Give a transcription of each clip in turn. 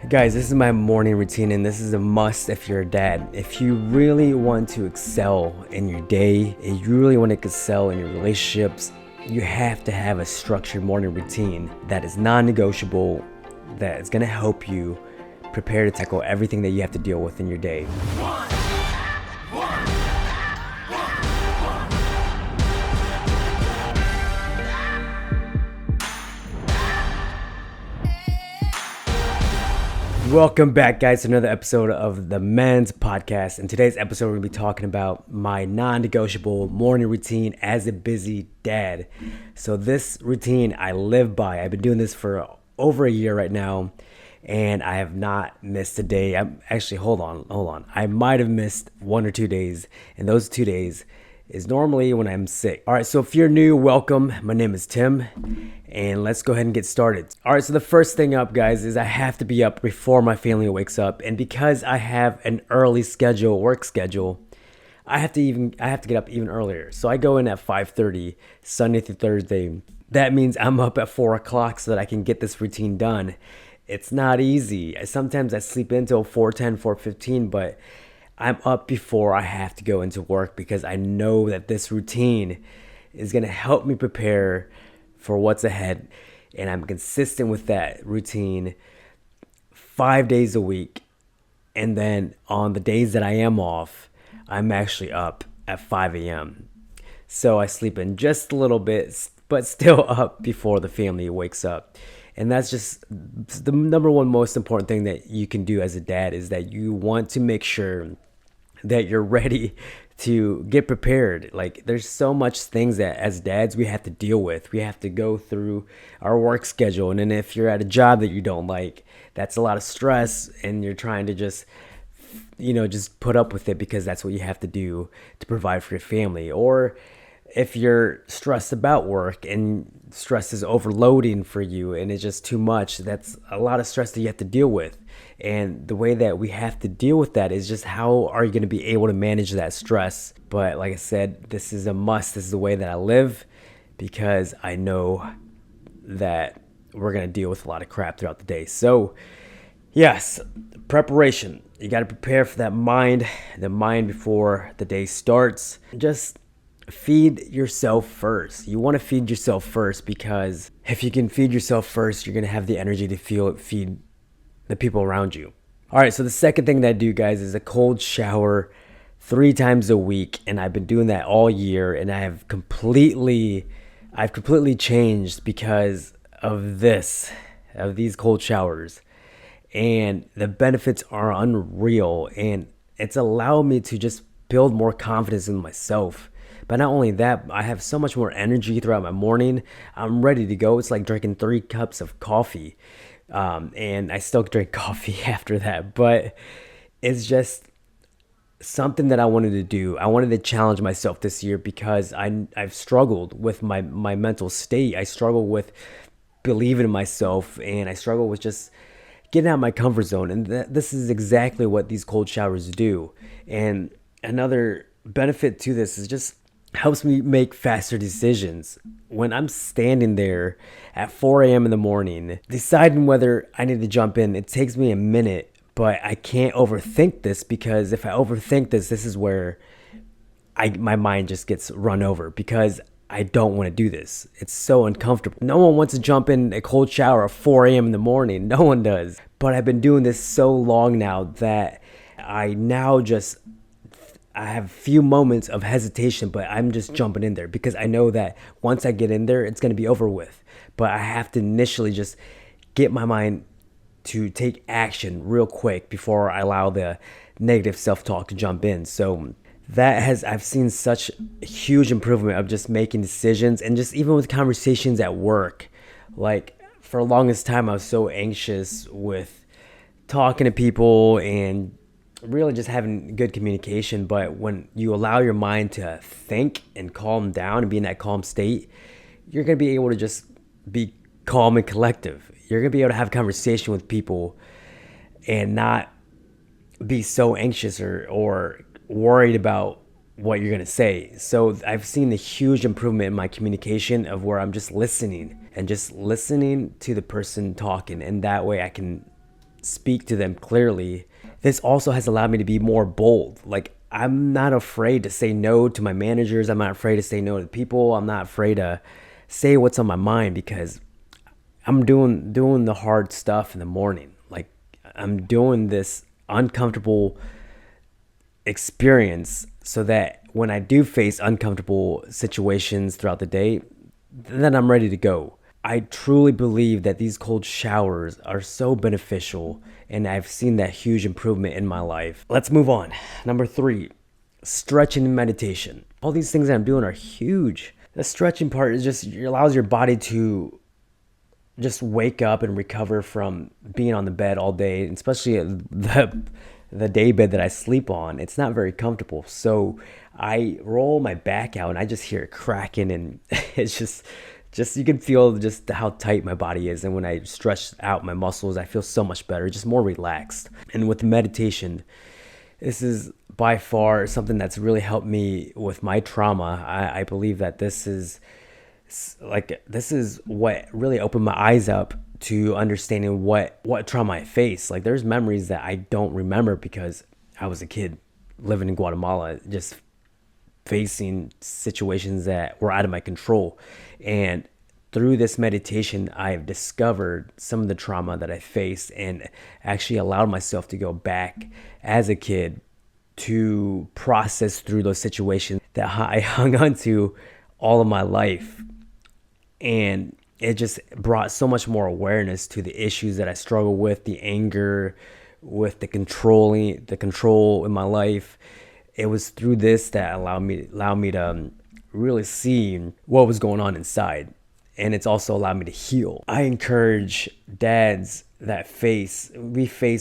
Guys, this is my morning routine, and this is a must if you're a dad. If you really want to excel in your day, if you really want to excel in your relationships, you have to have a structured morning routine that is non-negotiable, that is going to help you prepare to tackle everything that you have to deal with in your day. Welcome back, guys, to another episode of the Men's Podcast. In today's episode, we're going to be talking about my non-negotiable morning routine as a busy dad. So this routine I live by. I've been doing this for over a year right now, and I have not missed a day. I'm actually, hold on. I might have missed 1 or 2 days, and those 2 days is normally when I'm sick. All right, so if you're new, welcome. My name is Tim, and let's go ahead and get started. All right, so the first thing up, guys, is I have to be up before my family wakes up, and because I have an early work schedule, I have to get up even earlier. So I go in at 5:30 Sunday through Thursday. That means I'm up at 4 o'clock so that I can get this routine done. It's not easy. Sometimes I sleep until 4:10, 4:15, but I'm up before I have to go into work because I know that this routine is going to help me prepare for what's ahead. And I'm consistent with that routine 5 days a week. And then on the days that I am off, I'm actually up at 5 a.m. So I sleep in just a little bit, but still up before the family wakes up. And that's just the number one most important thing that you can do as a dad, is that you want to make sure that you're ready to get prepared. Like, there's so much things that as dads we have to deal with. We have to go through our work schedule, and then if you're at a job that you don't like, that's a lot of stress, and you're trying to just put up with it because that's what you have to do to provide for your family. Or if you're stressed about work and stress is overloading for you and it's just too much, that's a lot of stress that you have to deal with. And the way that we have to deal with that is just, how are you going to be able to manage that stress? But like I said, this is a must. This is the way that I live, because I know that we're going to deal with a lot of crap throughout the day. So yes, preparation. You got to prepare for the mind before the day starts. Just feed yourself first. You want to feed yourself first, because if you can feed yourself first, you're going to have the energy to feed the people around you. All right, so the second thing that I do, guys, is a cold shower 3 times a week, and I've been doing that all year, and I've completely changed because of these cold showers, and the benefits are unreal, and it's allowed me to just build more confidence in myself. But not only that, I have so much more energy throughout my morning. I'm ready to go. It's like drinking 3 cups of coffee. And I still drink coffee after that. But it's just something that I wanted to do. I wanted to challenge myself this year because I've struggled with my mental state. I struggle with believing in myself, and I struggle with just getting out of my comfort zone. And this is exactly what these cold showers do. And another benefit to this is just helps me make faster decisions. When I'm standing there at 4 a.m. in the morning, deciding whether I need to jump in, it takes me a minute, but I can't overthink this, because if I overthink this is where my mind just gets run over, because I don't want to do this. It's so uncomfortable. No one wants to jump in a cold shower at 4 a.m. in the morning. No one does. But I've been doing this so long now that I have a few moments of hesitation, but I'm just jumping in there because I know that once I get in there, it's going to be over with. But I have to initially just get my mind to take action real quick before I allow the negative self-talk to jump in. So I've seen such a huge improvement of just making decisions, and just even with conversations at work. Like, for the longest time, I was so anxious with talking to people and really just having good communication. But when you allow your mind to think and calm down and be in that calm state, you're going to be able to just be calm and collective. You're going to be able to have a conversation with people and not be so anxious or worried about what you're going to say. So I've seen a huge improvement in my communication, of where I'm just listening to the person talking, and that way I can speak to them clearly, this also has allowed me to be more bold. Like, I'm not afraid to say no to my managers. I'm not afraid to say no to people. I'm not afraid to say what's on my mind because I'm doing the hard stuff in the morning. Like, I'm doing this uncomfortable experience so that when I do face uncomfortable situations throughout the day, then I'm ready to go. I truly believe that these cold showers are so beneficial, and I've seen that huge improvement in my life. Let's move on. Number 3, stretching and meditation. All these things that I'm doing are huge. The stretching part is just, it allows your body to just wake up and recover from being on the bed all day, and especially the day bed that I sleep on. It's not very comfortable. So I roll my back out and I just hear it cracking, and it's just you can feel just how tight my body is. And when I stretch out my muscles, I feel so much better, just more relaxed. And with meditation, this is by far something that's really helped me with my trauma. I believe that this is what really opened my eyes up to understanding what trauma I face. Like, there's memories that I don't remember because I was a kid living in Guatemala, just facing situations that were out of my control. And through this meditation, I've discovered some of the trauma that I faced and actually allowed myself to go back as a kid to process through those situations that I hung on to all of my life. And it just brought so much more awareness to the issues that I struggle with, the anger, with the control in my life. It was through this that allowed me to really see what was going on inside. And it's also allowed me to heal. I encourage dads that face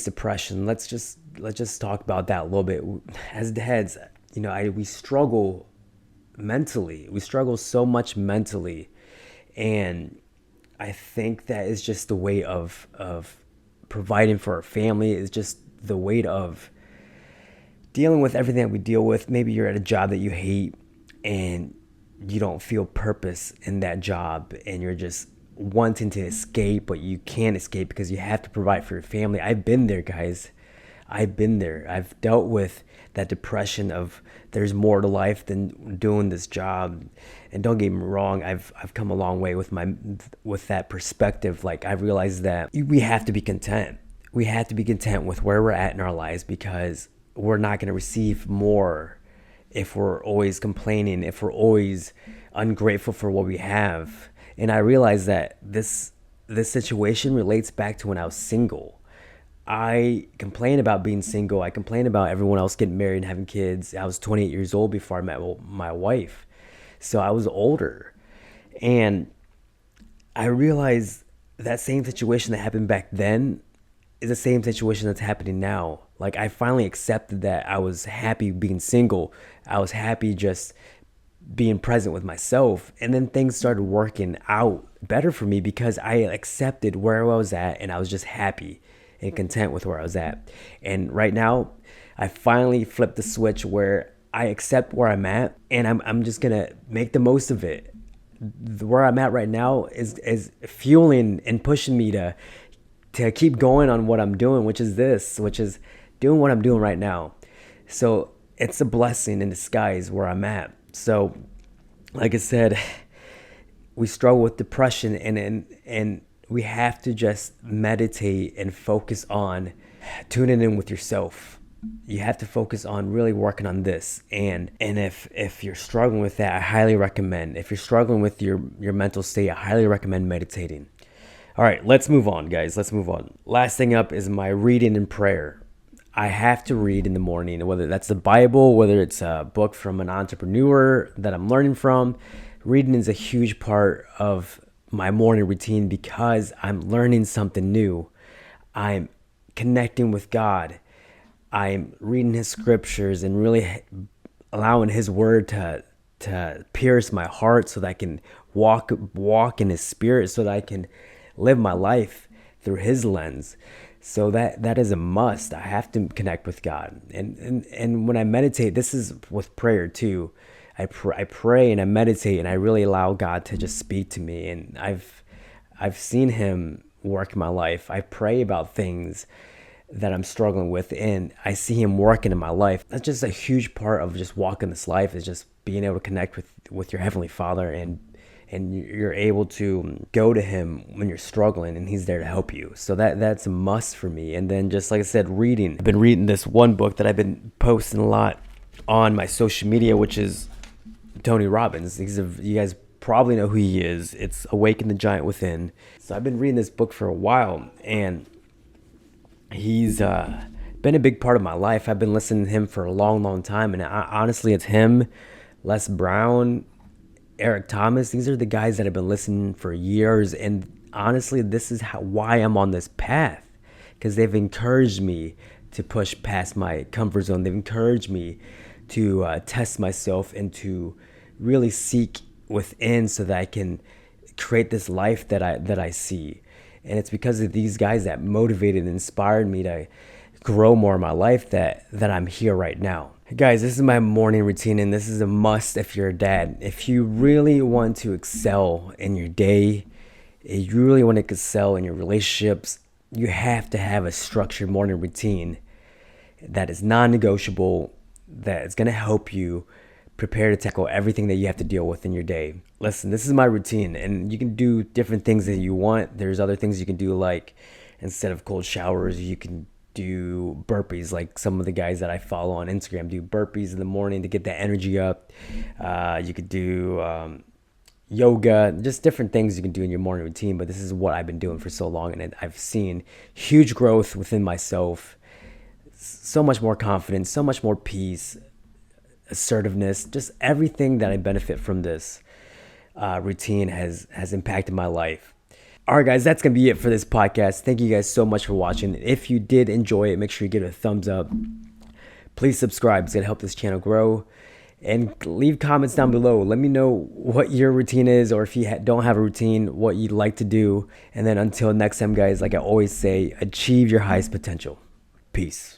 depression. Let's just talk about that a little bit. As dads, we struggle mentally. We struggle so much mentally. And I think that is just the weight of providing for our family. Is just the weight of dealing with everything that we deal with. Maybe you're at a job that you hate and you don't feel purpose in that job, and you're just wanting to escape, but you can't escape because you have to provide for your family. I've been there, guys. I've been there. I've dealt with that depression of there's more to life than doing this job. And don't get me wrong, I've come a long way with that perspective. Like, I realized that we have to be content. We have to be content with where we're at in our lives, because we're not going to receive more if we're always complaining, if we're always ungrateful for what we have. And I realized that this situation relates back to when I was single. I complain about being single. I complain about everyone else getting married and having kids. I was 28 years old before I met my wife. So I was older. And I realized that same situation that happened back then is the same situation that's happening now. Like, I finally accepted that I was happy being single. I was happy just being present with myself. And then things started working out better for me because I accepted where I was at, and I was just happy and content with where I was at. And right now, I finally flipped the switch where I accept where I'm at, and I'm just gonna make the most of it. Where I'm at right now is fueling and pushing me to keep going on what I'm doing, which is doing what I'm doing right now. So it's a blessing in disguise where I'm at. So, like I said, we struggle with depression, and we have to just meditate and focus on tuning in with yourself. You have to focus on really working on this. And if you're struggling with that, I highly recommend. If you're struggling with your mental state, I highly recommend meditating. All right, let's move on, guys. Let's move on. Last thing up is my reading and prayer. I have to read in the morning, whether that's the Bible, whether it's a book from an entrepreneur that I'm learning from. Reading is a huge part of my morning routine because I'm learning something new. I'm connecting with God. I'm reading his scriptures and really allowing his word to pierce my heart so that I can walk in his spirit, so that I can live my life through his lens. So that is a must. I have to connect with God. And when I meditate, this is with prayer too. I pray and I meditate, and I really allow God to just speak to me. And I've seen him work in my life. I pray about things that I'm struggling with, and I see him working in my life. That's just a huge part of just walking this life, is just being able to connect with your Heavenly Father, and you're able to go to him when you're struggling, and he's there to help you. So that's a must for me. And then, just like I said, reading. I've been reading this one book that I've been posting a lot on my social media, which is Tony Robbins. You guys probably know who he is. It's Awaken the Giant Within. So I've been reading this book for a while, and he's been a big part of my life. I've been listening to him for a long time, and honestly, it's him, Les Brown, Eric Thomas. These are the guys that I've been listening for years, and honestly, this is why I'm on this path, because they've encouraged me to push past my comfort zone. They've encouraged me to test myself and to really seek within, so that I can create this life that I see. And it's because of these guys that motivated and inspired me to grow more in my life that I'm here right now. Guys, this is my morning routine, and this is a must if you're a dad. If you really want to excel in your day, if you really want to excel in your relationships, you have to have a structured morning routine that is non-negotiable, that is going to help you prepare to tackle everything that you have to deal with in your day. Listen, this is my routine, and you can do different things that you want. There's other things you can do, like instead of cold showers, you can do burpees, like some of the guys that I follow on Instagram do burpees in the morning to get that energy up. You could do yoga, just different things you can do in your morning routine. But this is what I've been doing for so long, and I've seen huge growth within myself, so much more confidence, so much more peace, assertiveness, just everything that I benefit from this routine has impacted my life. All right, guys, that's going to be it for this podcast. Thank you guys so much for watching. If you did enjoy it, make sure you give it a thumbs up. Please subscribe. It's going to help this channel grow. And leave comments down below. Let me know what your routine is, or if you don't have a routine, what you'd like to do. And then until next time, guys, like I always say, achieve your highest potential. Peace.